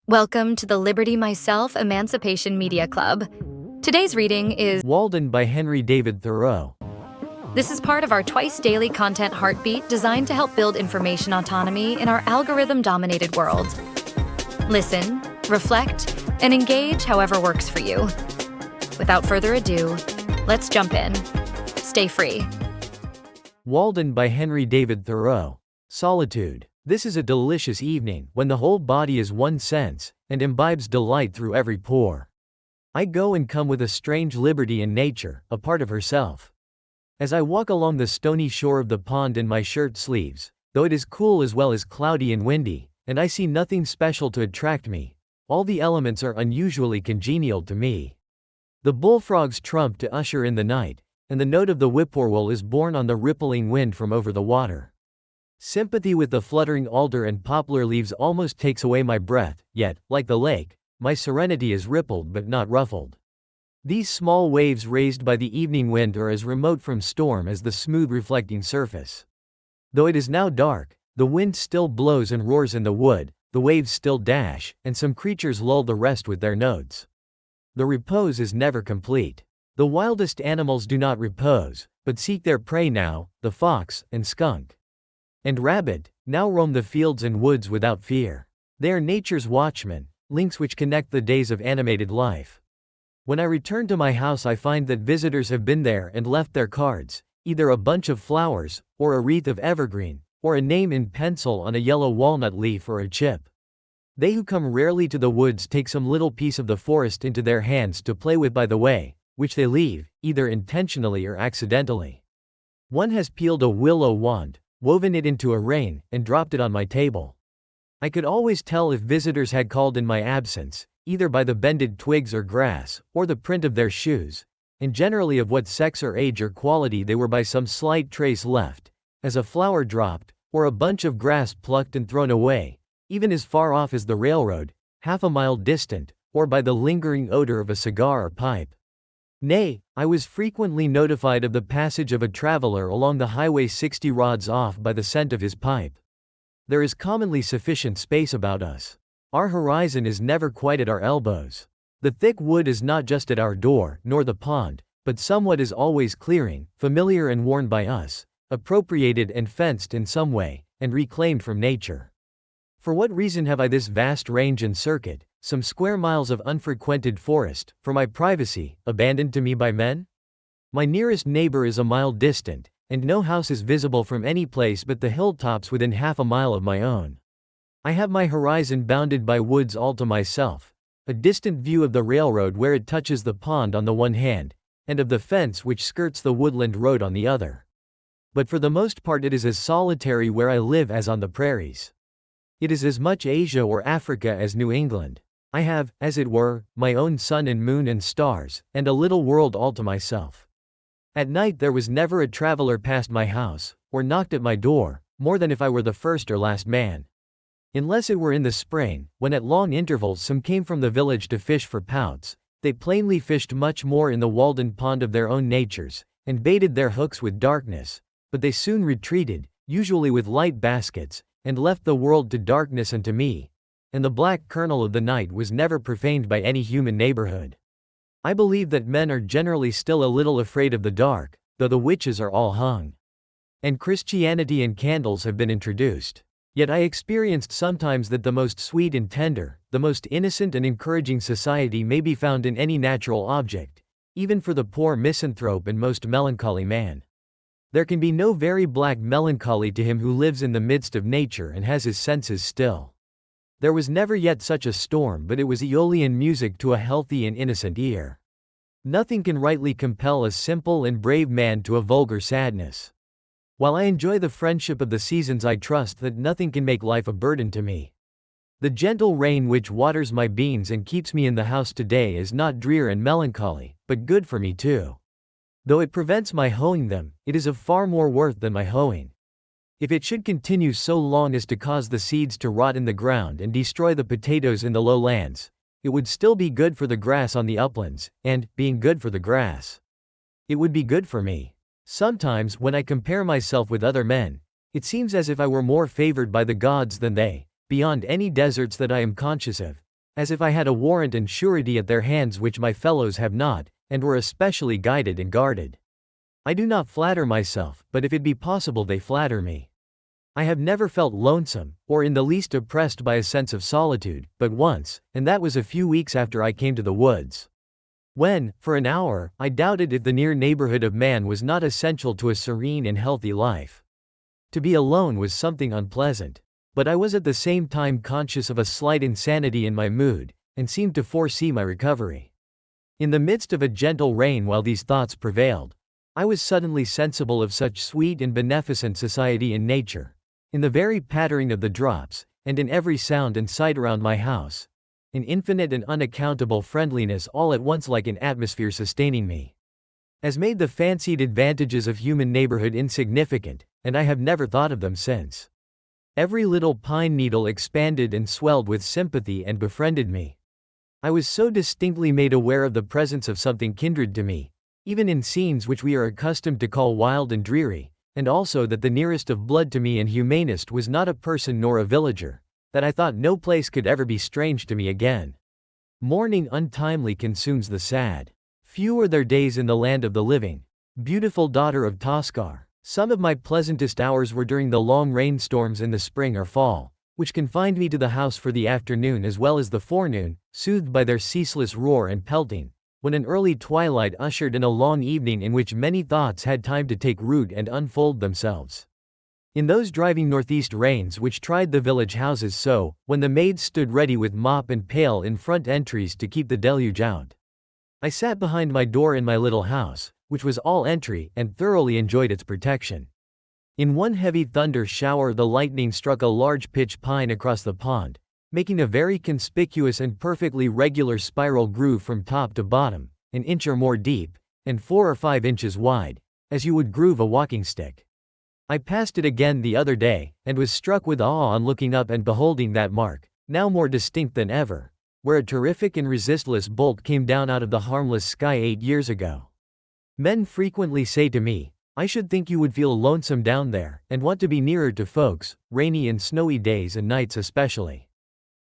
Welcome to the Liberty Myself Emancipation Media Club. Today's reading is Walden by Henry David Thoreau. This is part of our twice-daily content heartbeat designed to help build information autonomy in our algorithm-dominated world. Listen, reflect, and engage however works for you. Without further ado, let's jump in. Stay free. Walden by Henry David Thoreau. Solitude. This is a delicious evening, when the whole body is one sense, and imbibes delight through every pore. I go and come with a strange liberty in nature, a part of herself. As I walk along the stony shore of the pond in my shirt sleeves, though it is cool as well as cloudy and windy, and I see nothing special to attract me, all the elements are unusually congenial to me. The bullfrogs trump to usher in the night, and the note of the whippoorwill is borne on the rippling wind from over the water. Sympathy with the fluttering alder and poplar leaves almost takes away my breath, yet, like the lake, my serenity is rippled but not ruffled. These small waves raised by the evening wind are as remote from storm as the smooth reflecting surface. Though it is now dark, the wind still blows and roars in the wood, the waves still dash, and some creatures lull the rest with their notes. The repose is never complete. The wildest animals do not repose, but seek their prey now, the fox, and skunk, and rabbit, now roam the fields and woods without fear. They are nature's watchmen, links which connect the days of animated life. When I return to my house, I find that visitors have been there and left their cards, either a bunch of flowers, or a wreath of evergreen, or a name in pencil on a yellow walnut leaf or a chip. They who come rarely to the woods take some little piece of the forest into their hands to play with by the way, which they leave, either intentionally or accidentally. One has peeled a willow wand, woven it into a rein, and dropped it on my table. I could always tell if visitors had called in my absence, either by the bended twigs or grass, or the print of their shoes, and generally of what sex or age or quality they were by some slight trace left, as a flower dropped, or a bunch of grass plucked and thrown away, even as far off as the railroad, half a mile distant, or by the lingering odor of a cigar or pipe. Nay, I was frequently notified of the passage of a traveler along the highway 60 rods off by the scent of his pipe. There is commonly sufficient space about us. Our horizon is never quite at our elbows. The thick wood is not just at our door, nor the pond, but somewhat is always clearing, familiar and worn by us, appropriated and fenced in some way, and reclaimed from nature. For what reason have I this vast range and circuit, some square miles of unfrequented forest, for my privacy, abandoned to me by men? My nearest neighbor is a mile distant, and no house is visible from any place but the hilltops within half a mile of my own. I have my horizon bounded by woods all to myself, a distant view of the railroad where it touches the pond on the one hand, and of the fence which skirts the woodland road on the other. But for the most part it is as solitary where I live as on the prairies. It is as much Asia or Africa as New England. I have, as it were, my own sun and moon and stars, and a little world all to myself. At night there was never a traveler past my house, or knocked at my door, more than if I were the first or last man. Unless it were in the spring, when at long intervals some came from the village to fish for pouts, they plainly fished much more in the Walden pond of their own natures, and baited their hooks with darkness, but they soon retreated, usually with light baskets, and left the world to darkness and to me, and the black kernel of the night was never profaned by any human neighborhood. I believe that men are generally still a little afraid of the dark, though the witches are all hung, and Christianity and candles have been introduced. Yet I experienced sometimes that the most sweet and tender, the most innocent and encouraging society may be found in any natural object, even for the poor misanthrope and most melancholy man. There can be no very black melancholy to him who lives in the midst of nature and has his senses still. There was never yet such a storm, but it was Aeolian music to a healthy and innocent ear. Nothing can rightly compel a simple and brave man to a vulgar sadness. While I enjoy the friendship of the seasons, I trust that nothing can make life a burden to me. The gentle rain which waters my beans and keeps me in the house today is not drear and melancholy, but good for me too. Though it prevents my hoeing them, it is of far more worth than my hoeing. If it should continue so long as to cause the seeds to rot in the ground and destroy the potatoes in the lowlands, it would still be good for the grass on the uplands, and, being good for the grass, it would be good for me. Sometimes, when I compare myself with other men, it seems as if I were more favored by the gods than they, beyond any deserts that I am conscious of, as if I had a warrant and surety at their hands which my fellows have not, and were especially guided and guarded. I do not flatter myself, but if it be possible they flatter me. I have never felt lonesome, or in the least oppressed by a sense of solitude, but once, and that was a few weeks after I came to the woods. When, for an hour, I doubted if the near neighborhood of man was not essential to a serene and healthy life. To be alone was something unpleasant, but I was at the same time conscious of a slight insanity in my mood, and seemed to foresee my recovery. In the midst of a gentle rain while these thoughts prevailed, I was suddenly sensible of such sweet and beneficent society in nature, in the very pattering of the drops, and in every sound and sight around my house, an infinite and unaccountable friendliness all at once like an atmosphere sustaining me, as made the fancied advantages of human neighborhood insignificant, and I have never thought of them since. Every little pine needle expanded and swelled with sympathy and befriended me. I was so distinctly made aware of the presence of something kindred to me, even in scenes which we are accustomed to call wild and dreary, and also that the nearest of blood to me and humanest was not a person nor a villager, that I thought no place could ever be strange to me again. Mourning untimely consumes the sad. Few are their days in the land of the living. Beautiful daughter of Toskar, some of my pleasantest hours were during the long rainstorms in the spring or fall, which confined me to the house for the afternoon as well as the forenoon, soothed by their ceaseless roar and pelting, when an early twilight ushered in a long evening in which many thoughts had time to take root and unfold themselves. In those driving northeast rains which tried the village houses so, when the maids stood ready with mop and pail in front entries to keep the deluge out, I sat behind my door in my little house, which was all entry, and thoroughly enjoyed its protection. In one heavy thunder shower the lightning struck a large pitch pine across the pond, making a very conspicuous and perfectly regular spiral groove from top to bottom, an inch or more deep, and 4 or 5 inches wide, as you would groove a walking stick. I passed it again the other day, and was struck with awe on looking up and beholding that mark, now more distinct than ever, where a terrific and resistless bolt came down out of the harmless sky 8 years ago. Men frequently say to me, "I should think you would feel lonesome down there, and want to be nearer to folks, rainy and snowy days and nights especially."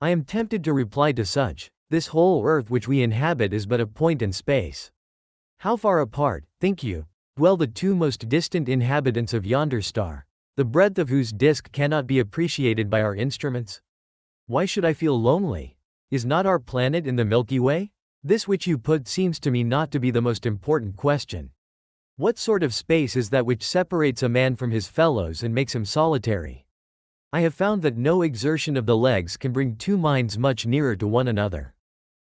I am tempted to reply to such, "This whole earth which we inhabit is but a point in space. How far apart, think you, dwell the 2 most distant inhabitants of yonder star, the breadth of whose disk cannot be appreciated by our instruments? Why should I feel lonely? Is not our planet in the Milky Way? This which you put seems to me not to be the most important question. What sort of space is that which separates a man from his fellows and makes him solitary? I have found that no exertion of the legs can bring 2 minds much nearer to one another.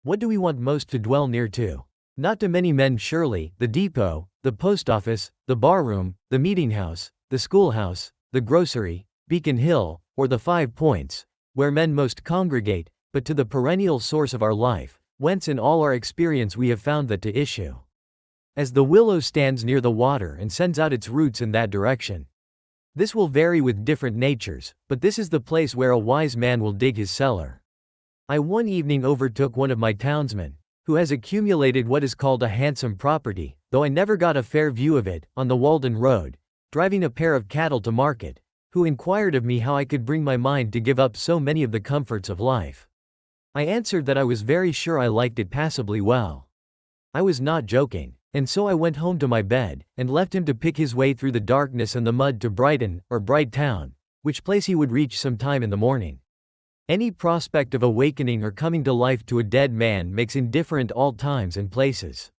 What do we want most to dwell near to? Not to many men surely, the depot, the post office, the barroom, the meeting house, the schoolhouse, the grocery, Beacon Hill, or the 5 Points, where men most congregate, but to the perennial source of our life, whence in all our experience we have found that to issue. As the willow stands near the water and sends out its roots in that direction. This will vary with different natures, but this is the place where a wise man will dig his cellar. I one evening overtook one of my townsmen, who has accumulated what is called a handsome property, though I never got a fair view of it, on the Walden road, driving a pair of cattle to market, who inquired of me how I could bring my mind to give up so many of the comforts of life. I answered that I was very sure I liked it passably well. I was not joking, and so I went home to my bed, and left him to pick his way through the darkness and the mud to Brighton, or Bright Town, which place he would reach some time in the morning. Any prospect of awakening or coming to life to a dead man makes indifferent all times and places.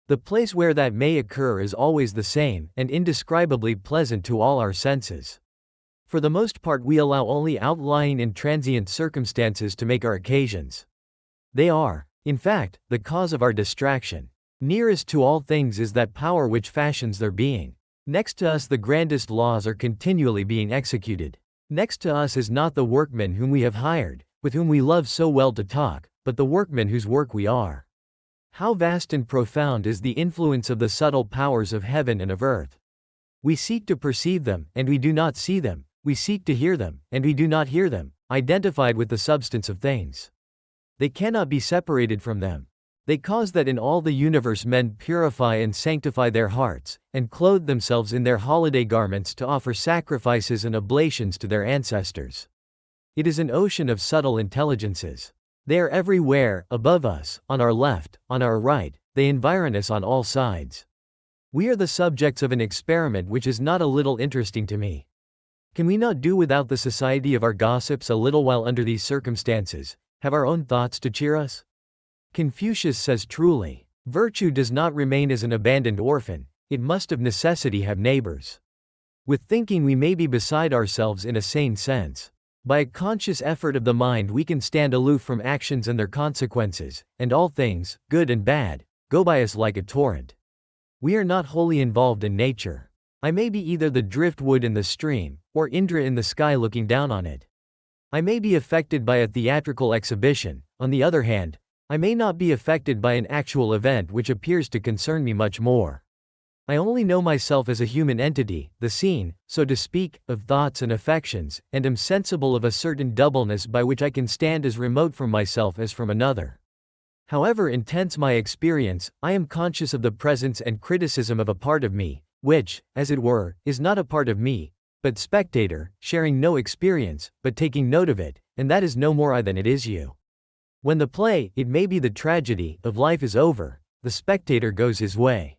The place where that may occur is always the same, and indescribably pleasant to all our senses. For the most part we allow only outlying and transient circumstances to make our occasions. They are, in fact, the cause of our distraction. Nearest to all things is that power which fashions their being. Next to us the grandest laws are continually being executed. Next to us is not the workman whom we have hired, with whom we love so well to talk, but the workman whose work we are. How vast and profound is the influence of the subtle powers of heaven and of earth. We seek to perceive them, and we do not see them. We seek to hear them, and we do not hear them, identified with the substance of things. They cannot be separated from them. They cause that in all the universe men purify and sanctify their hearts, and clothe themselves in their holiday garments to offer sacrifices and oblations to their ancestors. It is an ocean of subtle intelligences. They are everywhere, above us, on our left, on our right, they environ us on all sides. We are the subjects of an experiment which is not a little interesting to me. Can we not do without the society of our gossips a little while under these circumstances, have our own thoughts to cheer us? Confucius says truly, virtue does not remain as an abandoned orphan, it must of necessity have neighbors. With thinking we may be beside ourselves in a sane sense. By a conscious effort of the mind we can stand aloof from actions and their consequences, and all things, good and bad, go by us like a torrent. We are not wholly involved in nature. I may be either the driftwood in the stream, or Indra in the sky looking down on it. I may be affected by a theatrical exhibition, on the other hand, I may not be affected by an actual event which appears to concern me much more. I only know myself as a human entity, the scene, so to speak, of thoughts and affections, and am sensible of a certain doubleness by which I can stand as remote from myself as from another. However intense my experience, I am conscious of the presence and criticism of a part of me, which, as it were, is not a part of me, but spectator, sharing no experience, but taking note of it, and that is no more I than it is you. When the play, it may be the tragedy, of life is over, the spectator goes his way.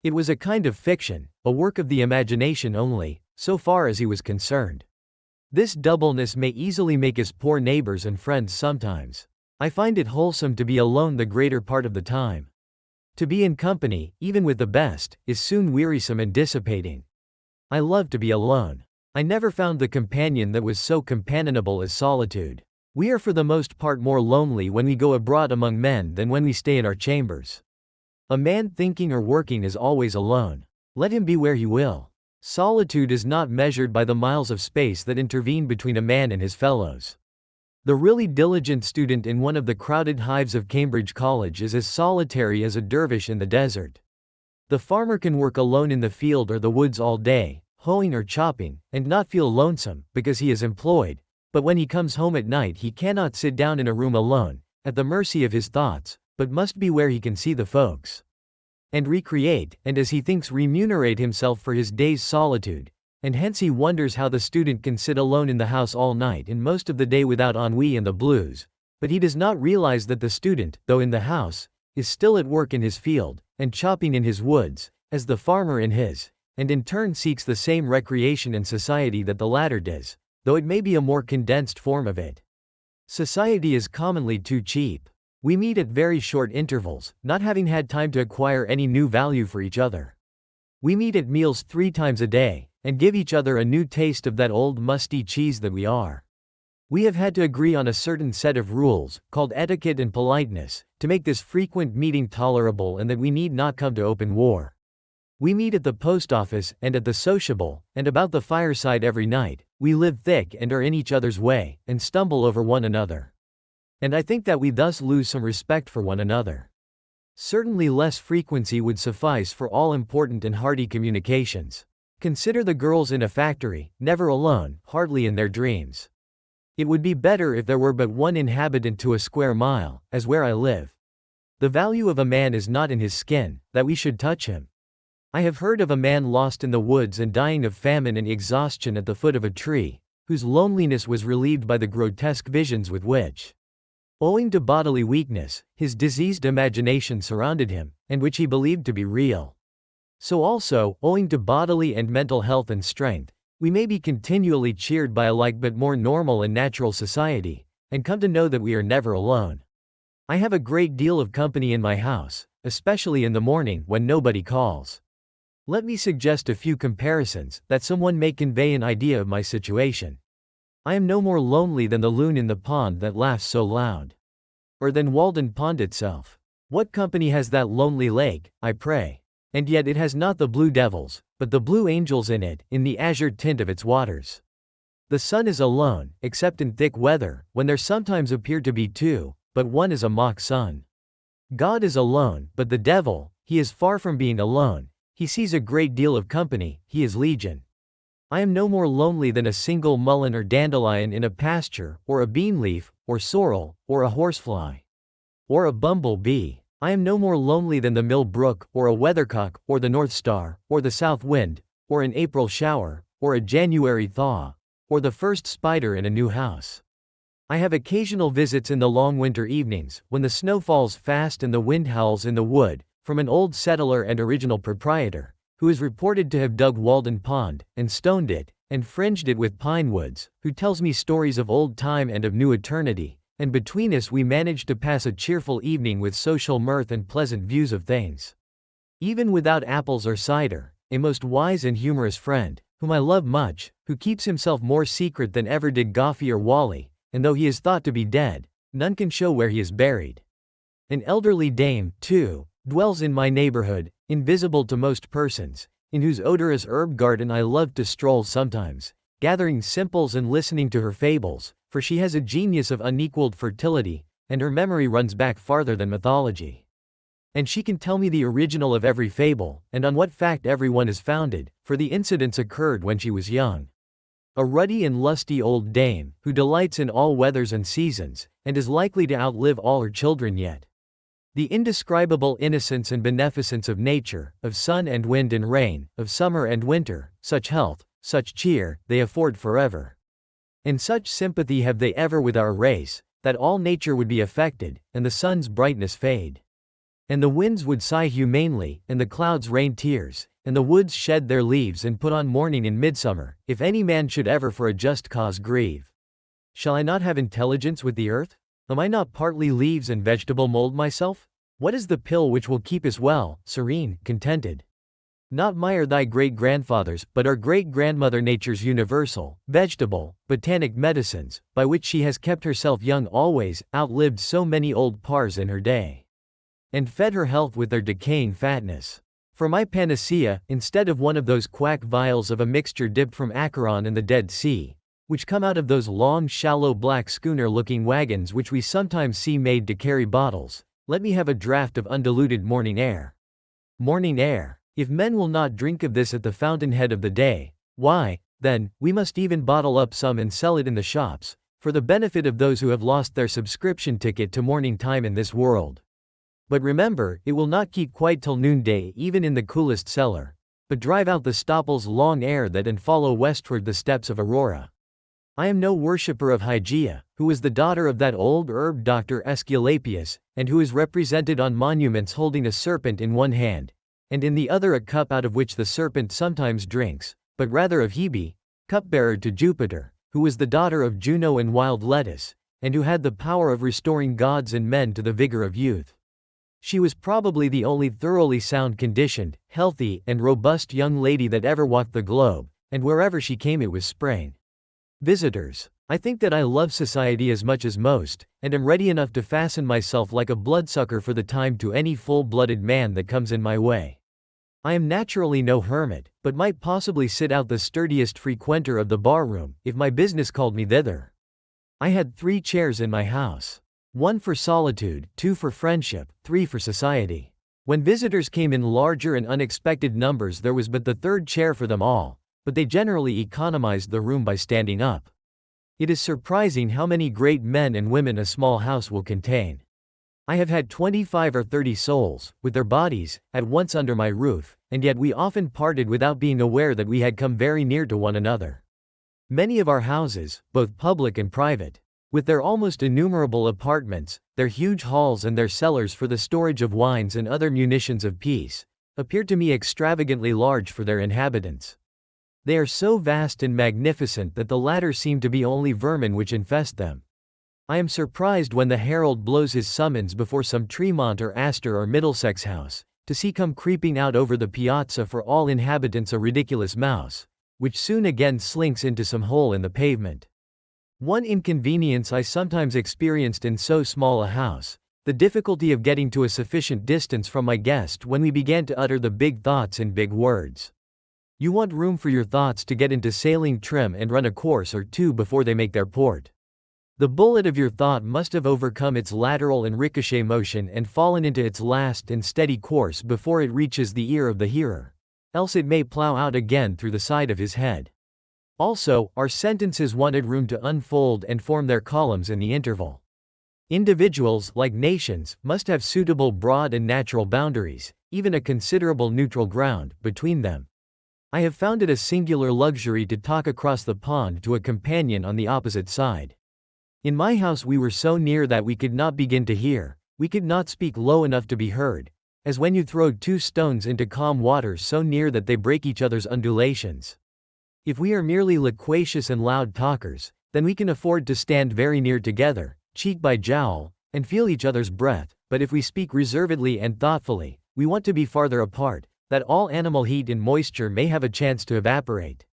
It was a kind of fiction, a work of the imagination only, so far as he was concerned. This doubleness may easily make us poor neighbors and friends sometimes. I find it wholesome to be alone the greater part of the time. To be in company, even with the best, is soon wearisome and dissipating. I love to be alone. I never found the companion that was so companionable as solitude. We are for the most part more lonely when we go abroad among men than when we stay in our chambers. A man thinking or working is always alone. Let him be where he will. Solitude is not measured by the miles of space that intervene between a man and his fellows. The really diligent student in one of the crowded hives of Cambridge College is as solitary as a dervish in the desert. The farmer can work alone in the field or the woods all day, hoeing or chopping, and not feel lonesome, because he is employed, but when he comes home at night he cannot sit down in a room alone, at the mercy of his thoughts, but must be where he can see the folks. And recreate, and as he thinks remunerate himself for his day's solitude, and hence he wonders how the student can sit alone in the house all night and most of the day without ennui and the blues, but he does not realize that the student, though in the house, is still at work in his field, and chopping in his woods, as the farmer in his, and in turn seeks the same recreation and society that the latter does, though it may be a more condensed form of it. Society is commonly too cheap. We meet at very short intervals, not having had time to acquire any new value for each other. We meet at meals 3 times a day, and give each other a new taste of that old musty cheese that we are. We have had to agree on a certain set of rules, called etiquette and politeness, to make this frequent meeting tolerable and that we need not come to open war. We meet at the post office and at the sociable, and about the fireside every night. We live thick and are in each other's way, and stumble over one another. And I think that we thus lose some respect for one another. Certainly less frequency would suffice for all important and hearty communications. Consider the girls in a factory, never alone, hardly in their dreams. It would be better if there were but one inhabitant to a square mile, as where I live. The value of a man is not in his skin, that we should touch him. I have heard of a man lost in the woods and dying of famine and exhaustion at the foot of a tree, whose loneliness was relieved by the grotesque visions with which, owing to bodily weakness, his diseased imagination surrounded him, and which he believed to be real. So also, owing to bodily and mental health and strength, we may be continually cheered by a like but more normal and natural society, and come to know that we are never alone. I have a great deal of company in my house, especially in the morning when nobody calls. Let me suggest a few comparisons, that someone may convey an idea of my situation. I am no more lonely than the loon in the pond that laughs so loud. Or than Walden Pond itself. What company has that lonely lake, I pray? And yet it has not the blue devils, but the blue angels in it, in the azure tint of its waters. The sun is alone, except in thick weather, when there sometimes appear to be 2, but one is a mock sun. God is alone, but the devil, he is far from being alone. He sees a great deal of company, he is legion. I am no more lonely than a single mullein or dandelion in a pasture, or a bean leaf, or sorrel, or a horsefly. Or a bumble bee. I am no more lonely than the mill brook, or a weathercock, or the north star, or the south wind, or an April shower, or a January thaw, or the first spider in a new house. I have occasional visits in the long winter evenings, when the snow falls fast and the wind howls in the wood, from an old settler and original proprietor, who is reported to have dug Walden Pond, and stoned it, and fringed it with pine woods, who tells me stories of old time and of new eternity, and between us we manage to pass a cheerful evening with social mirth and pleasant views of things. Even without apples or cider, a most wise and humorous friend, whom I love much, who keeps himself more secret than ever did Goffy or Wally, and though he is thought to be dead, none can show where he is buried. An elderly dame, too, dwells in my neighborhood, invisible to most persons, in whose odorous herb garden I love to stroll sometimes, gathering simples and listening to her fables, for she has a genius of unequaled fertility, and her memory runs back farther than mythology. And she can tell me the original of every fable, and on what fact every one is founded, for the incidents occurred when she was young. A ruddy and lusty old dame, who delights in all weathers and seasons, and is likely to outlive all her children yet. The indescribable innocence and beneficence of nature, of sun and wind and rain, of summer and winter, such health, such cheer, they afford forever. And such sympathy have they ever with our race, that all nature would be affected, and the sun's brightness fade. And the winds would sigh humanely, and the clouds rain tears, and the woods shed their leaves and put on mourning in midsummer, if any man should ever for a just cause grieve. Shall I not have intelligence with the earth? Am I not partly leaves and vegetable mold myself? What is the pill which will keep us well, serene, contented? Not mire thy great-grandfathers, but our great-grandmother Nature's universal, vegetable, botanic medicines, by which she has kept herself young always, outlived so many old pars in her day, and fed her health with their decaying fatness. For my panacea, instead of one of those quack vials of a mixture dipped from Acheron and the Dead Sea, which come out of those long shallow black schooner-looking wagons which we sometimes see made to carry bottles, let me have a draught of undiluted morning air. Morning air. If men will not drink of this at the fountainhead of the day, why, then, we must even bottle up some and sell it in the shops, for the benefit of those who have lost their subscription ticket to morning time in this world. But remember, it will not keep quite till noonday even in the coolest cellar, but drive out the Stoppel's long air that and follow westward the steps of Aurora. I am no worshipper of Hygeia, who was the daughter of that old herb doctor Aesculapius, and who is represented on monuments holding a serpent in one hand, and in the other a cup out of which the serpent sometimes drinks, but rather of Hebe, cupbearer to Jupiter, who was the daughter of Juno and wild lettuce, and who had the power of restoring gods and men to the vigor of youth. She was probably the only thoroughly sound-conditioned, healthy, and robust young lady that ever walked the globe, and wherever she came it was spring. Visitors. I think that I love society as much as most, and am ready enough to fasten myself like a bloodsucker for the time to any full-blooded man that comes in my way. I am naturally no hermit, but might possibly sit out the sturdiest frequenter of the bar-room, if my business called me thither. I had 3 chairs in my house. 1 for solitude, 2 for friendship, 3 for society. When visitors came in larger and unexpected numbers there was but the 3rd chair for them all, but they generally economized the room by standing up. It is surprising how many great men and women a small house will contain. I have had 25 or 30 souls, with their bodies, at once under my roof, and yet we often parted without being aware that we had come very near to one another. Many of our houses, both public and private, with their almost innumerable apartments, their huge halls and their cellars for the storage of wines and other munitions of peace, appeared to me extravagantly large for their inhabitants. They are so vast and magnificent that the latter seem to be only vermin which infest them. I am surprised when the herald blows his summons before some Tremont or Astor or Middlesex house, to see come creeping out over the piazza for all inhabitants a ridiculous mouse, which soon again slinks into some hole in the pavement. One inconvenience I sometimes experienced in so small a house, the difficulty of getting to a sufficient distance from my guest when we began to utter the big thoughts in big words. You want room for your thoughts to get into sailing trim and run a course or 2 before they make their port. The bullet of your thought must have overcome its lateral and ricochet motion and fallen into its last and steady course before it reaches the ear of the hearer, else it may plow out again through the side of his head. Also, our sentences wanted room to unfold and form their columns in the interval. Individuals, like nations, must have suitable broad and natural boundaries, even a considerable neutral ground, between them. I have found it a singular luxury to talk across the pond to a companion on the opposite side. In my house we were so near that we could not begin to hear, we could not speak low enough to be heard, as when you throw two stones into calm water so near that they break each other's undulations. If we are merely loquacious and loud talkers, then we can afford to stand very near together, cheek by jowl, and feel each other's breath, but if we speak reservedly and thoughtfully, we want to be farther apart, that all animal heat and moisture may have a chance to evaporate.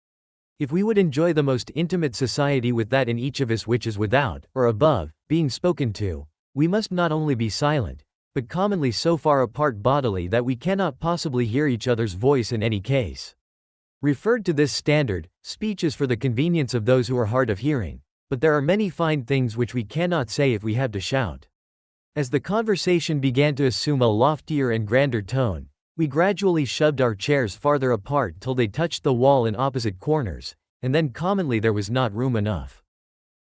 If we would enjoy the most intimate society with that in each of us which is without, or above, being spoken to, we must not only be silent, but commonly so far apart bodily that we cannot possibly hear each other's voice in any case. Referred to this standard, speech is for the convenience of those who are hard of hearing, but there are many fine things which we cannot say if we have to shout. As the conversation began to assume a loftier and grander tone, we gradually shoved our chairs farther apart till they touched the wall in opposite corners, and then commonly there was not room enough.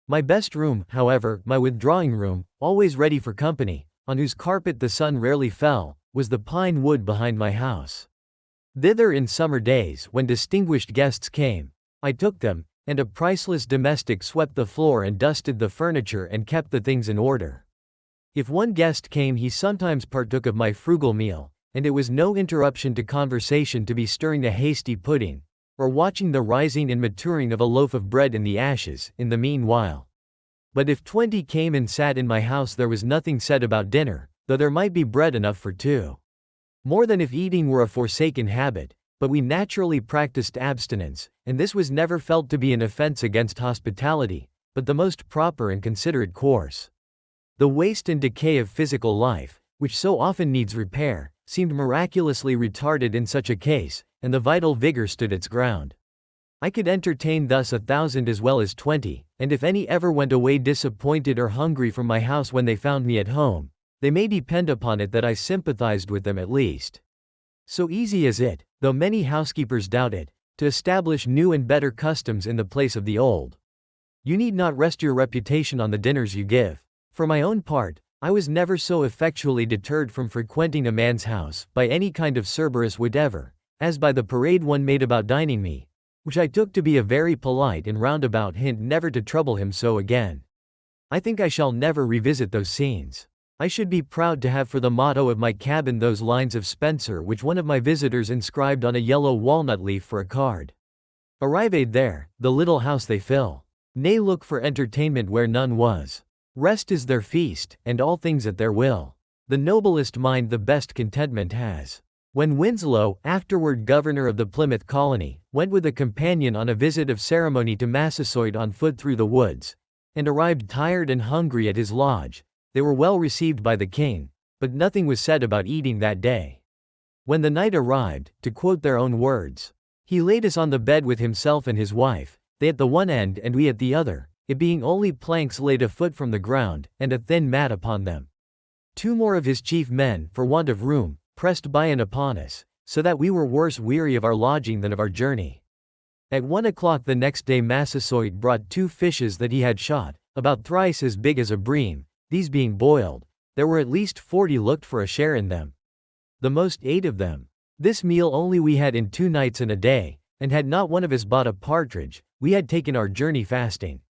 My best room, however, my withdrawing room, always ready for company, on whose carpet the sun rarely fell, was the pine wood behind my house. Thither in summer days, when distinguished guests came, I took them, and a priceless domestic swept the floor and dusted the furniture and kept the things in order. If one guest came, he sometimes partook of my frugal meal, and it was no interruption to conversation to be stirring a hasty pudding, or watching the rising and maturing of a loaf of bread in the ashes, in the meanwhile. But if 20 came and sat in my house, there was nothing said about dinner, though there might be bread enough for 2. More than if eating were a forsaken habit, but we naturally practiced abstinence, and this was never felt to be an offense against hospitality, but the most proper and considerate course. The waste and decay of physical life, which so often needs repair, seemed miraculously retarded in such a case, and the vital vigor stood its ground. I could entertain thus 1,000 as well as 20, and if any ever went away disappointed or hungry from my house when they found me at home, they may depend upon it that I sympathized with them at least. So easy is it, though many housekeepers doubt it, to establish new and better customs in the place of the old. You need not rest your reputation on the dinners you give. For my own part, I was never so effectually deterred from frequenting a man's house, by any kind of Cerberus whatever, as by the parade one made about dining me, which I took to be a very polite and roundabout hint never to trouble him so again. I think I shall never revisit those scenes. I should be proud to have for the motto of my cabin those lines of Spenser which one of my visitors inscribed on a yellow walnut leaf for a card. Arrived there, the little house they fill. Nay, look for entertainment where none was. Rest is their feast, and all things at their will. The noblest mind the best contentment has. When Winslow, afterward governor of the Plymouth colony, went with a companion on a visit of ceremony to Massasoit on foot through the woods, and arrived tired and hungry at his lodge, they were well received by the king, but nothing was said about eating that day. When the night arrived, to quote their own words, he laid us on the bed with himself and his wife, they at the one end and we at the other, it being only planks laid a foot from the ground, and a thin mat upon them. 2 more of his chief men, for want of room, pressed by and upon us, so that we were worse weary of our lodging than of our journey. At 1 o'clock the next day Massasoit brought 2 fishes that he had shot, about thrice as big as a bream. These being boiled, there were at least 40 looked for a share in them. The most 8 of them. This meal only we had in 2 nights and a day, and had not one of us bought a partridge, we had taken our journey fasting.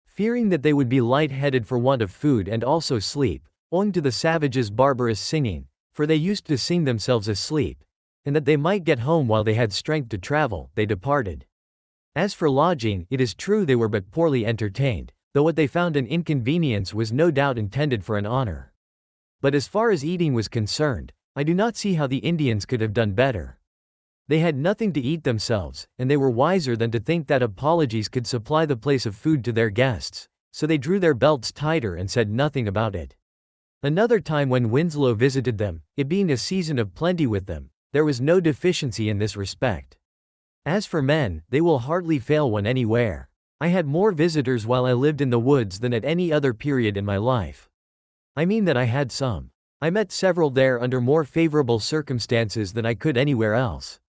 Fearing that they would be light-headed for want of food and also sleep, owing to the savages' barbarous singing, for they used to sing themselves asleep, and that they might get home while they had strength to travel, they departed. As for lodging, it is true they were but poorly entertained, though what they found an inconvenience was no doubt intended for an honor. But as far as eating was concerned, I do not see how the Indians could have done better. They had nothing to eat themselves, and they were wiser than to think that apologies could supply the place of food to their guests, so they drew their belts tighter and said nothing about it. Another time when Winslow visited them, it being a season of plenty with them, there was no deficiency in this respect. As for men, they will hardly fail one anywhere. I had more visitors while I lived in the woods than at any other period in my life. I mean that I had some. I met several there under more favorable circumstances than I could anywhere else.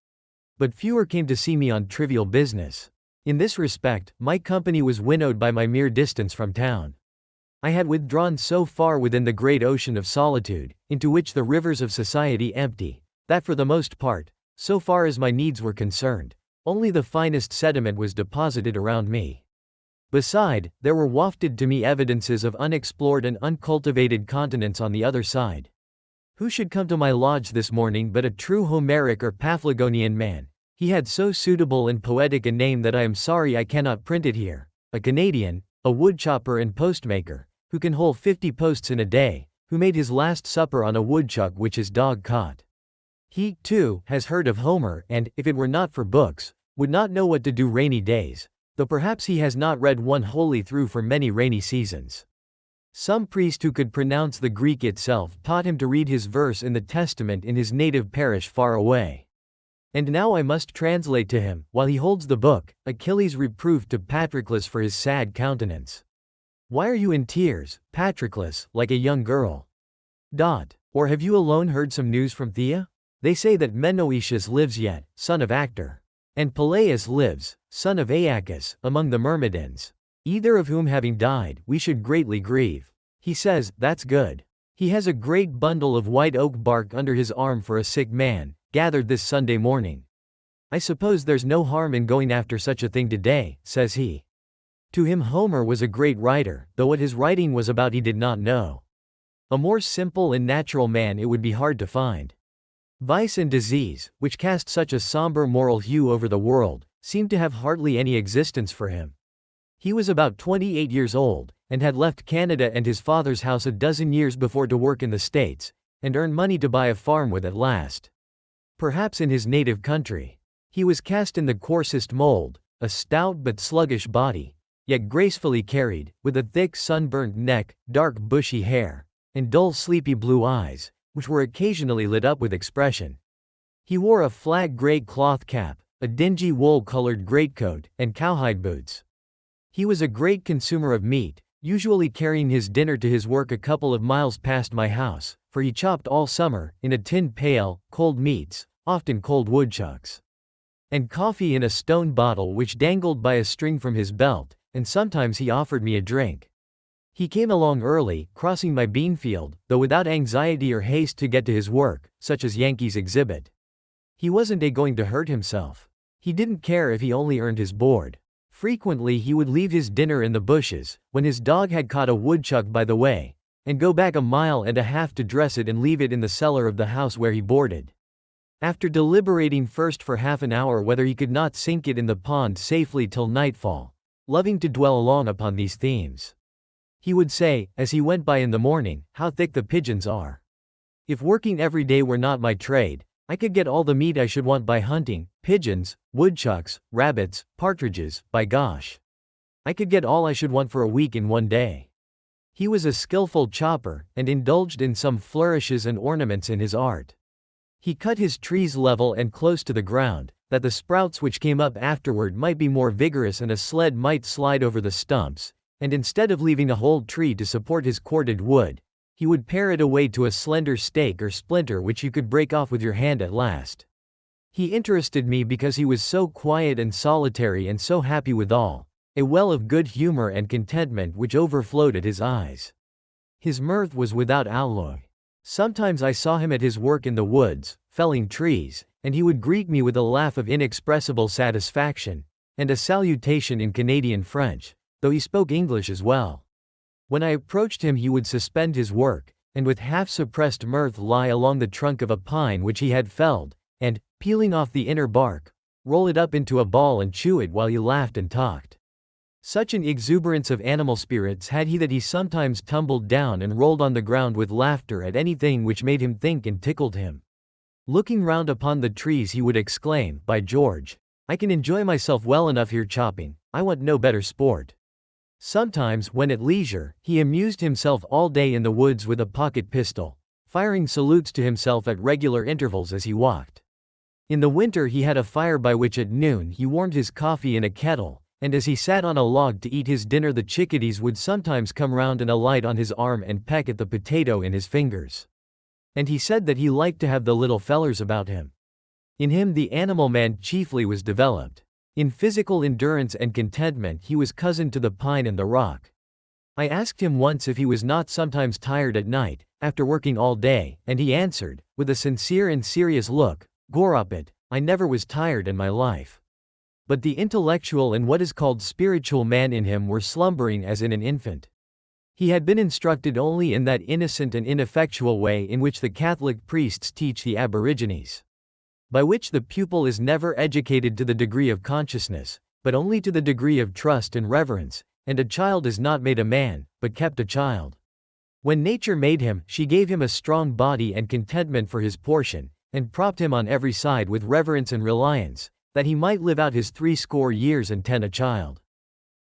But fewer came to see me on trivial business. In this respect, my company was winnowed by my mere distance from town. I had withdrawn so far within the great ocean of solitude, into which the rivers of society empty, that for the most part, so far as my needs were concerned, only the finest sediment was deposited around me. Beside, there were wafted to me evidences of unexplored and uncultivated continents on the other side. Who should come to my lodge this morning but a true Homeric or Paphlagonian man? He had so suitable and poetic a name that I am sorry I cannot print it here. A Canadian, a woodchopper and postmaker, who can hold 50 posts in a day, who made his last supper on a woodchuck which his dog caught. He, too, has heard of Homer and, if it were not for books, would not know what to do rainy days, though perhaps he has not read one wholly through for many rainy seasons. Some priest who could pronounce the Greek itself taught him to read his verse in the Testament in his native parish far away. And now I must translate to him, while he holds the book, Achilles' reproof to Patroclus for his sad countenance. Why are you in tears, Patroclus, like a young girl? Or have you alone heard some news from Thea? They say that Menoetius lives yet, son of Actor. And Peleus lives, son of Aeacus, among the Myrmidons. Either of whom having died, we should greatly grieve. He says, that's good. He has a great bundle of white oak bark under his arm for a sick man, gathered this Sunday morning. I suppose there's no harm in going after such a thing today, says he. To him Homer was a great writer, though what his writing was about he did not know. A more simple and natural man it would be hard to find. Vice and disease, which cast such a somber moral hue over the world, seemed to have hardly any existence for him. He was about 28 years old, and had left Canada and his father's house a dozen years before to work in the States, and earn money to buy a farm with at last. Perhaps in his native country. He was cast in the coarsest mold, a stout but sluggish body, yet gracefully carried, with a thick sunburnt neck, dark bushy hair, and dull sleepy blue eyes, which were occasionally lit up with expression. He wore a flat gray cloth cap, a dingy wool-colored greatcoat, and cowhide boots. He was a great consumer of meat, usually carrying his dinner to his work a couple of miles past my house, for he chopped all summer, in a tin pail, cold meats, often cold woodchucks, and coffee in a stone bottle which dangled by a string from his belt, and sometimes he offered me a drink. He came along early, crossing my bean field, though without anxiety or haste to get to his work, such as Yankees exhibit. He wasn't going to hurt himself. He didn't care if he only earned his board. Frequently he would leave his dinner in the bushes, when his dog had caught a woodchuck by the way, and go back 1.5 miles to dress it and leave it in the cellar of the house where he boarded. After deliberating first for half an hour whether he could not sink it in the pond safely till nightfall, loving to dwell long upon these themes, he would say, as he went by in the morning, how thick the pigeons are. If working every day were not my trade, I could get all the meat I should want by hunting, pigeons, woodchucks, rabbits, partridges, by gosh. I could get all I should want for a week in one day. He was a skillful chopper, and indulged in some flourishes and ornaments in his art. He cut his trees level and close to the ground, that the sprouts which came up afterward might be more vigorous and a sled might slide over the stumps, and instead of leaving a whole tree to support his corded wood, he would pare it away to a slender stake or splinter which you could break off with your hand at last. He interested me because he was so quiet and solitary and so happy withal, a well of good humor and contentment which overflowed at his eyes. His mirth was without alloy. Sometimes I saw him at his work in the woods, felling trees, and he would greet me with a laugh of inexpressible satisfaction, and a salutation in Canadian French, though he spoke English as well. When I approached him he would suspend his work, and with half-suppressed mirth lie along the trunk of a pine which he had felled, and, peeling off the inner bark, roll it up into a ball and chew it while he laughed and talked. Such an exuberance of animal spirits had he that he sometimes tumbled down and rolled on the ground with laughter at anything which made him think and tickled him. Looking round upon the trees he would exclaim, "By George! I can enjoy myself well enough here chopping, I want no better sport." Sometimes, when at leisure, he amused himself all day in the woods with a pocket pistol, firing salutes to himself at regular intervals as he walked. In the winter he had a fire by which at noon he warmed his coffee in a kettle, and as he sat on a log to eat his dinner the chickadees would sometimes come round and alight on his arm and peck at the potato in his fingers. And he said that he liked to have the little fellers about him. In him the animal man chiefly was developed. In physical endurance and contentment he was cousin to the pine and the rock. I asked him once if he was not sometimes tired at night, after working all day, and he answered, with a sincere and serious look, "Goropit, I never was tired in my life." But the intellectual and what is called spiritual man in him were slumbering as in an infant. He had been instructed only in that innocent and ineffectual way in which the Catholic priests teach the Aborigines, by which the pupil is never educated to the degree of consciousness, but only to the degree of trust and reverence, and a child is not made a man, but kept a child. When nature made him, she gave him a strong body and contentment for his portion, and propped him on every side with reverence and reliance, that he might live out his 60 years and 10 a child.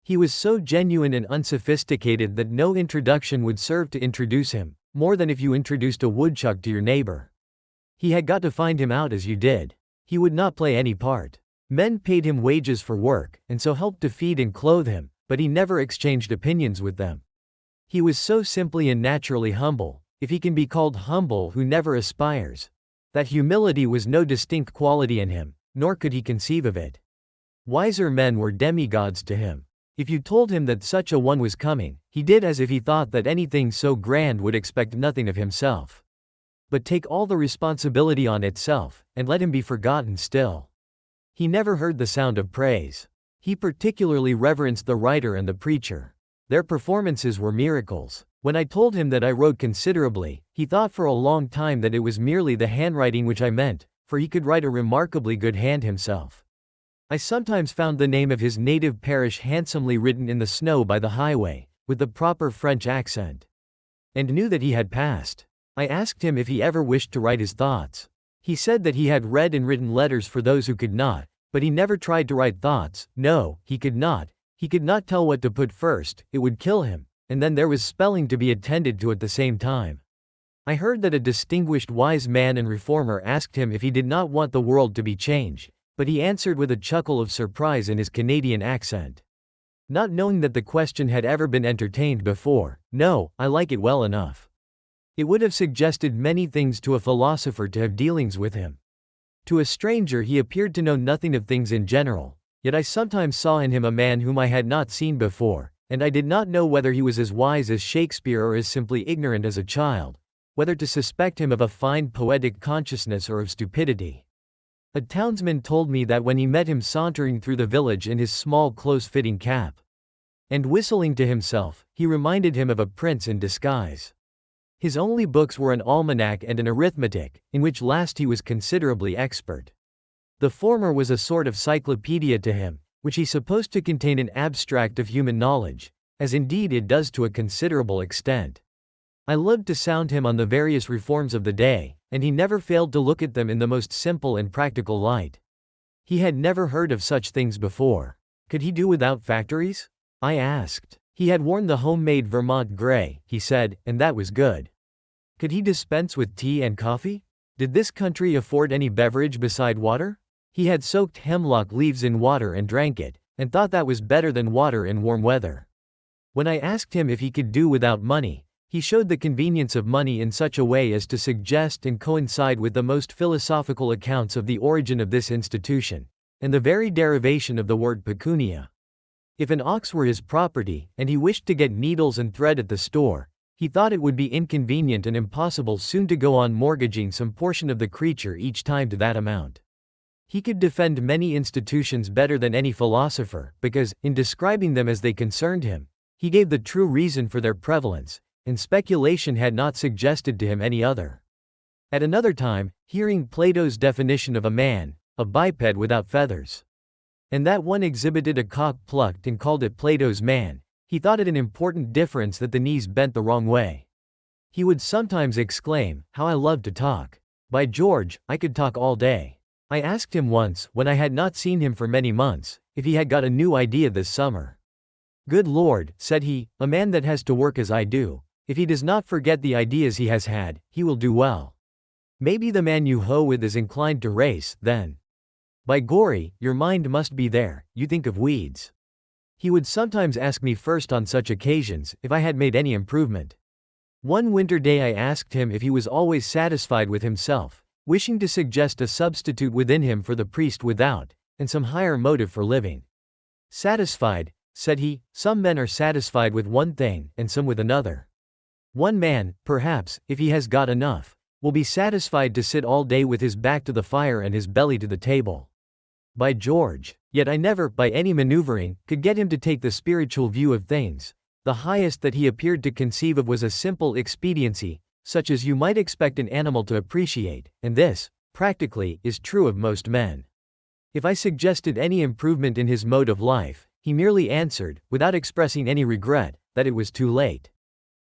He was so genuine and unsophisticated that no introduction would serve to introduce him, more than if you introduced a woodchuck to your neighbor. He had got to find him out as you did. He would not play any part. Men paid him wages for work, and so helped to feed and clothe him, but he never exchanged opinions with them. He was so simply and naturally humble, if he can be called humble who never aspires, that humility was no distinct quality in him, nor could he conceive of it. Wiser men were demigods to him. If you told him that such a one was coming, he did as if he thought that anything so grand would expect nothing of himself, but take all the responsibility on itself, and let him be forgotten still. He never heard the sound of praise. He particularly reverenced the writer and the preacher. Their performances were miracles. When I told him that I wrote considerably, he thought for a long time that it was merely the handwriting which I meant, for he could write a remarkably good hand himself. I sometimes found the name of his native parish handsomely written in the snow by the highway, with the proper French accent, and knew that he had passed. I asked him if he ever wished to write his thoughts. He said that he had read and written letters for those who could not, but he never tried to write thoughts. No, he could not. He could not tell what to put first, it would kill him, and then there was spelling to be attended to at the same time. I heard that a distinguished wise man and reformer asked him if he did not want the world to be changed, but he answered with a chuckle of surprise in his Canadian accent, not knowing that the question had ever been entertained before. No, I like it well enough. It would have suggested many things to a philosopher to have dealings with him. To a stranger he appeared to know nothing of things in general, yet I sometimes saw in him a man whom I had not seen before, and I did not know whether he was as wise as Shakespeare or as simply ignorant as a child, whether to suspect him of a fine poetic consciousness or of stupidity. A townsman told me that when he met him sauntering through the village in his small close-fitting cap, and whistling to himself, he reminded him of a prince in disguise. His only books were an almanac and an arithmetic, in which last he was considerably expert. The former was a sort of cyclopedia to him, which he supposed to contain an abstract of human knowledge, as indeed it does to a considerable extent. I loved to sound him on the various reforms of the day, and he never failed to look at them in the most simple and practical light. He had never heard of such things before. Could he do without factories? I asked. He had worn the homemade Vermont gray, he said, and that was good. Could he dispense with tea and coffee? Did this country afford any beverage beside water? He had soaked hemlock leaves in water and drank it, and thought that was better than water in warm weather. When I asked him if he could do without money, he showed the convenience of money in such a way as to suggest and coincide with the most philosophical accounts of the origin of this institution, and the very derivation of the word pecunia. If an ox were his property, and he wished to get needles and thread at the store, he thought it would be inconvenient and impossible soon to go on mortgaging some portion of the creature each time to that amount. He could defend many institutions better than any philosopher, because, in describing them as they concerned him, he gave the true reason for their prevalence, and speculation had not suggested to him any other. At another time, hearing Plato's definition of a man, a biped without feathers, and that one exhibited a cock plucked and called it Plato's man, he thought it an important difference that the knees bent the wrong way. He would sometimes exclaim, "How I love to talk. By George, I could talk all day." I asked him once, when I had not seen him for many months, if he had got a new idea this summer. "Good Lord," said he, "a man that has to work as I do, if he does not forget the ideas he has had, he will do well. Maybe the man you hoe with is inclined to race, then. By gory, your mind must be there, you think of weeds." He would sometimes ask me first on such occasions, if I had made any improvement. One winter day I asked him if he was always satisfied with himself, wishing to suggest a substitute within him for the priest without, and some higher motive for living. "Satisfied," said he, "some men are satisfied with one thing, and some with another. One man, perhaps, if he has got enough, will be satisfied to sit all day with his back to the fire and his belly to the table. By George. Yet I never, by any maneuvering, could get him to take the spiritual view of things. The highest that he appeared to conceive of was a simple expediency, such as you might expect an animal to appreciate, and this, practically, is true of most men. If I suggested any improvement in his mode of life, he merely answered, without expressing any regret, that it was too late.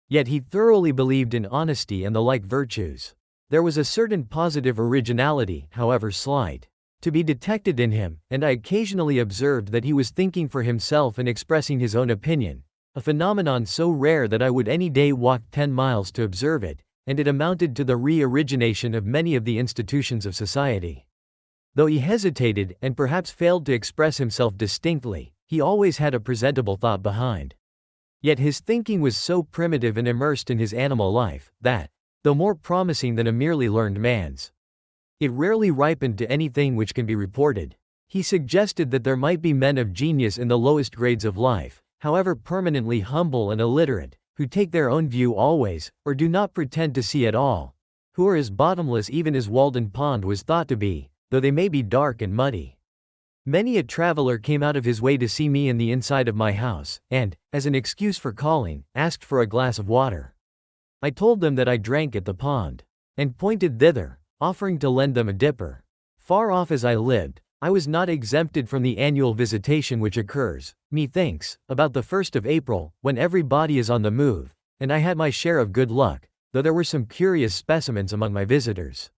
Yet he thoroughly believed in honesty and the like virtues. There was a certain positive originality, however slight, to be detected in him, and I occasionally observed that he was thinking for himself and expressing his own opinion, a phenomenon so rare that I would any day walk 10 miles to observe it, and it amounted to the re-origination of many of the institutions of society. Though he hesitated and perhaps failed to express himself distinctly, he always had a presentable thought behind. Yet his thinking was so primitive and immersed in his animal life, that, though more promising than a merely learned man's, it rarely ripened to anything which can be reported. He suggested that there might be men of genius in the lowest grades of life, however permanently humble and illiterate, who take their own view always, or do not pretend to see at all, who are as bottomless even as Walden Pond was thought to be, though they may be dark and muddy. Many a traveler came out of his way to see me in the inside of my house, and, as an excuse for calling, asked for a glass of water. I told them that I drank at the pond, and pointed thither, offering to lend them a dipper. Far off as I lived, I was not exempted from the annual visitation which occurs, methinks, about the 1st of April, when every body is on the move, and I had my share of good luck, though there were some curious specimens among my visitors.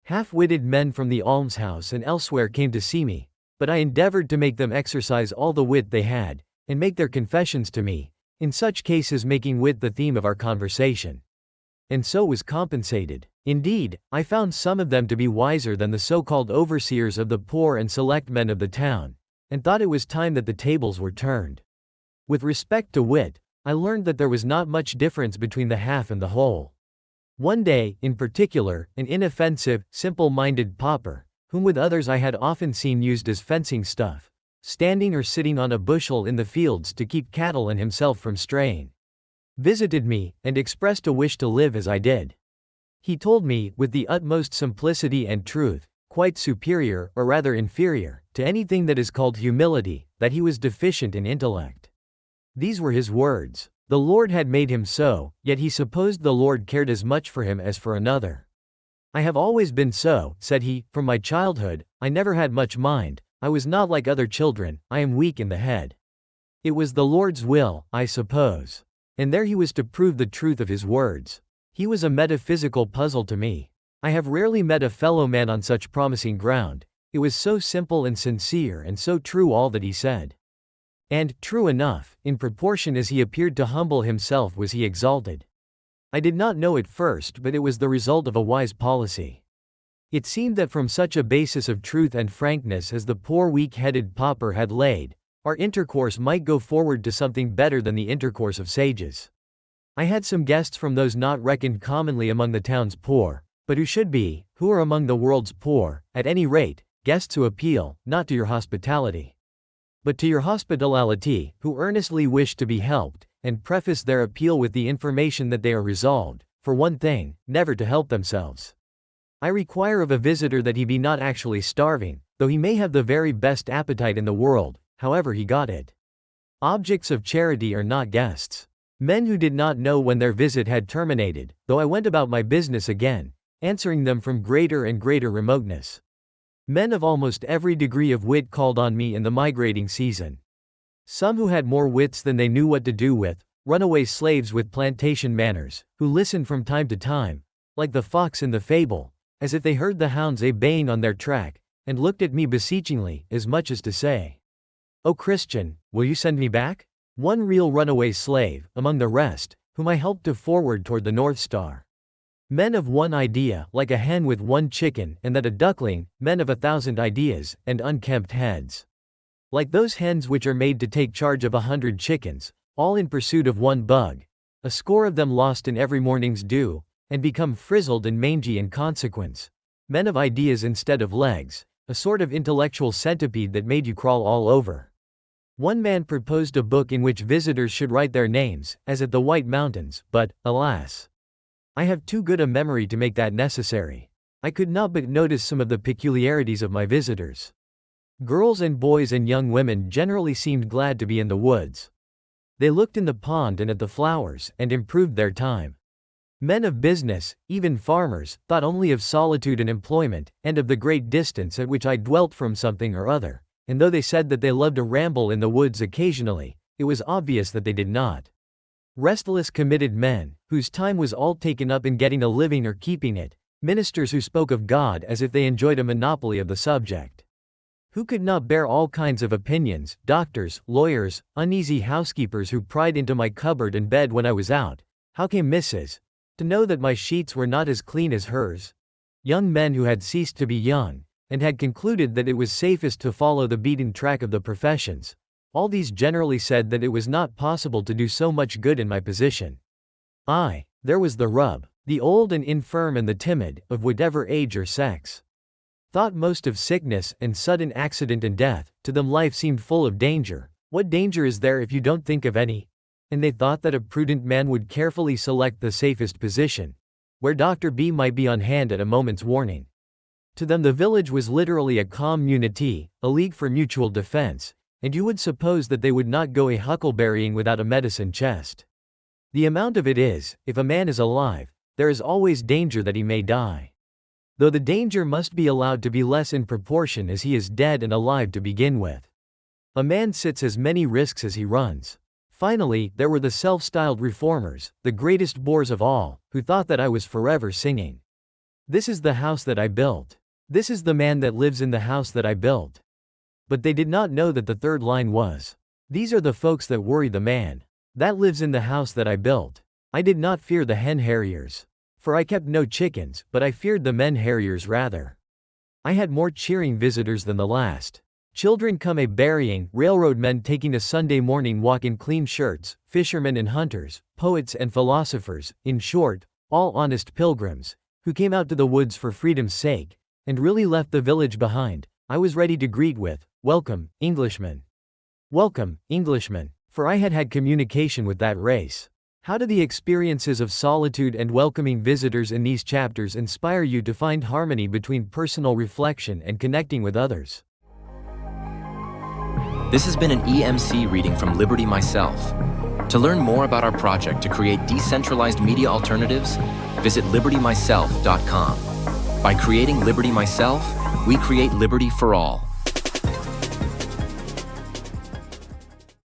Half-witted men from the almshouse and elsewhere came to see me, but I endeavored to make them exercise all the wit they had, and make their confessions to me, in such cases making wit the theme of our conversation. And so was compensated. Indeed, I found some of them to be wiser than the so-called overseers of the poor and select men of the town, and thought it was time that the tables were turned. With respect to wit, I learned that there was not much difference between the half and the whole. One day, in particular, an inoffensive, simple-minded pauper, whom with others I had often seen used as fencing stuff, standing or sitting on a bushel in the fields to keep cattle and himself from straying, visited me, and expressed a wish to live as I did. He told me, with the utmost simplicity and truth, quite superior, or rather inferior, to anything that is called humility, that he was deficient in intellect. These were his words. The Lord had made him so, yet he supposed the Lord cared as much for him as for another. I have always been so, said he, from my childhood. I never had much mind, I was not like other children, I am weak in the head. It was the Lord's will, I suppose. And there he was to prove the truth of his words. He was a metaphysical puzzle to me. I have rarely met a fellow man on such promising ground. It was so simple and sincere and so true all that he said. And, true enough, in proportion as he appeared to humble himself was he exalted. I did not know at first, but it was the result of a wise policy. It seemed that from such a basis of truth and frankness as the poor weak-headed pauper had laid, our intercourse might go forward to something better than the intercourse of sages. I had some guests from those not reckoned commonly among the town's poor, but who are among the world's poor, at any rate, guests who appeal, not to your hospitality, but to your hospitality, who earnestly wish to be helped, and preface their appeal with the information that they are resolved, for one thing, never to help themselves. I require of a visitor that he be not actually starving, though he may have the very best appetite in the world, however he got it. Objects of charity are not guests. Men who did not know when their visit had terminated, though I went about my business again, answering them from greater and greater remoteness. Men of almost every degree of wit called on me in the migrating season. Some who had more wits than they knew what to do with, runaway slaves with plantation manners, who listened from time to time, like the fox in the fable, as if they heard the hounds baying on their track, and looked at me beseechingly, as much as to say, "O Christian, will you send me back?" One real runaway slave, among the rest, whom I helped to forward toward the North Star. Men of one idea, like a hen with one chicken, and that a duckling, men of 1,000 ideas, and unkempt heads. Like those hens which are made to take charge of 100 chickens, all in pursuit of one bug, a score of them lost in every morning's dew, and become frizzled and mangy in consequence. Men of ideas instead of legs, a sort of intellectual centipede that made you crawl all over. One man proposed a book in which visitors should write their names, as at the White Mountains, but, alas, I have too good a memory to make that necessary. I could not but notice some of the peculiarities of my visitors. Girls and boys and young women generally seemed glad to be in the woods. They looked in the pond and at the flowers and improved their time. Men of business, even farmers, thought only of solitude and employment, and of the great distance at which I dwelt from something or other, and though they said that they loved a ramble in the woods occasionally, it was obvious that they did not. Restless committed men, whose time was all taken up in getting a living or keeping it, ministers who spoke of God as if they enjoyed a monopoly of the subject. Who could not bear all kinds of opinions, doctors, lawyers, uneasy housekeepers who pried into my cupboard and bed when I was out. How came Mrs. to know that my sheets were not as clean as hers? Young men who had ceased to be young, and had concluded that it was safest to follow the beaten track of the professions. All these generally said that it was not possible to do so much good in my position. There was the rub. The old and infirm and the timid, of whatever age or sex, thought most of sickness and sudden accident and death. To them life seemed full of danger. What danger is there if you don't think of any? And they thought that a prudent man would carefully select the safest position, where Dr. B might be on hand at a moment's warning. To them the village was literally a community, a league for mutual defense, and you would suppose that they would not go a huckleberrying without a medicine chest. The amount of it is, if a man is alive, there is always danger that he may die. Though the danger must be allowed to be less in proportion as he is dead and alive to begin with. A man sits as many risks as he runs. Finally, there were the self-styled reformers, the greatest bores of all, who thought that I was forever singing, "This is the house that I built. This is the man that lives in the house that I built." But they did not know that the third line was, "These are the folks that worry the man that lives in the house that I built." I did not fear the hen harriers, for I kept no chickens, but I feared the men harriers rather. I had more cheering visitors than the last. Children come a-berrying, railroad men taking a Sunday morning walk in clean shirts, fishermen and hunters, poets and philosophers, in short, all honest pilgrims, who came out to the woods for freedom's sake, and really left the village behind. I was ready to greet with, "Welcome, Englishmen. Welcome, Englishmen," for I had had communication with that race. How do the experiences of solitude and welcoming visitors in these chapters inspire you to find harmony between personal reflection and connecting with others? This has been an EMC reading from Liberty Myself. To learn more about our project to create decentralized media alternatives, visit libertymyself.com. By creating Liberty Myself, we create liberty for all.